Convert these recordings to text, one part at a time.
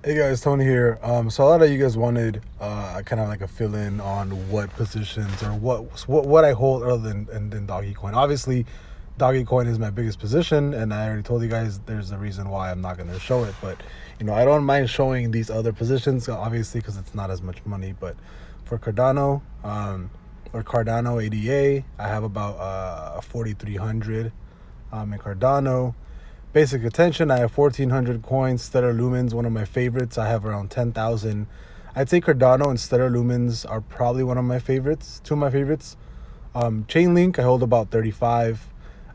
Hey guys, Tony here. So a lot of you guys wanted kind of like a fill-in on what positions or what I hold other than Doggy Coin. Obviously, Doggy Coin is my biggest position, and I already told you guys there's a reason why I'm not going to show it. But I don't mind showing these other positions, obviously, because it's not as much money. But for Cardano or Cardano ADA, I have about 4,300 in Cardano. Basic attention, I have 1,400 coins. Stellar Lumens, one of my favorites. I have around 10,000. I'd say Cardano and Stellar Lumens are probably one of my favorites, two of my favorites. Chainlink, I hold about 35.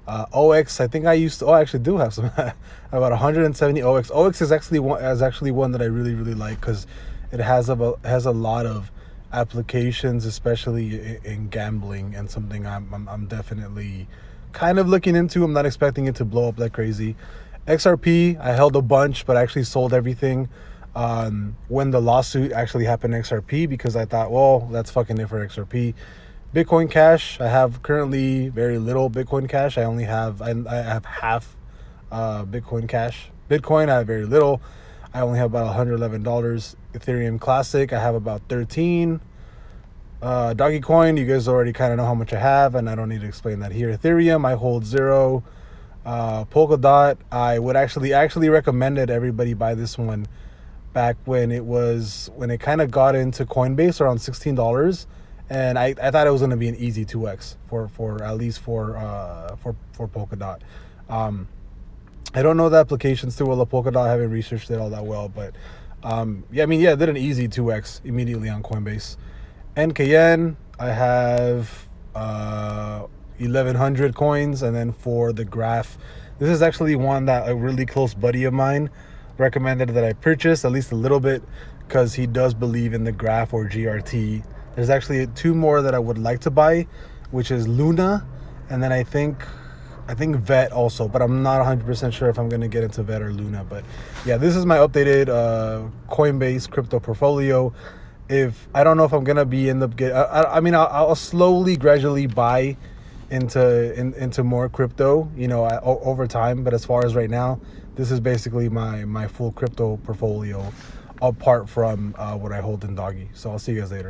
OX, I think I used to. Oh, I actually do have some. About 170 OX. OX is actually one that I really like because it has a lot of applications, especially in gambling, and something I'm definitely kind of looking into. I'm not expecting it to blow up like crazy. XRP, I held a bunch, but I actually sold everything when the lawsuit actually happened in XRP because I thought, well, that's fucking it for XRP. Bitcoin Cash, I have currently very little Bitcoin Cash. I have half Bitcoin Cash. Bitcoin, I have very little. I only have about $111. Ethereum Classic, I have about 13. Doggy Coin, you guys already kind of know how much I have, and I don't need to explain that here. Ethereum, I hold 0. Polkadot, I would actually recommended everybody buy this one back when it kind of got into Coinbase around $16, and I thought it was going to be an easy 2x for at least for Polkadot. I don't know the applications too well of Polkadot. I haven't researched it all that well, but I did an easy 2x immediately on Coinbase. NKN, I have 1,100 coins, and then for the graph, this is actually one that a really close buddy of mine recommended that I purchase at least a little bit because he does believe in the graph or GRT. There's actually two more that I would like to buy, which is Luna, and then I think VET also, but I'm not 100% sure if I'm going to get into VET or Luna. But yeah, this is my updated Coinbase crypto portfolio. If I don't know if I'm gonna I'll slowly, gradually buy into more crypto, over time. But as far as right now, this is basically my full crypto portfolio, apart from what I hold in Doggy. So I'll see you guys later.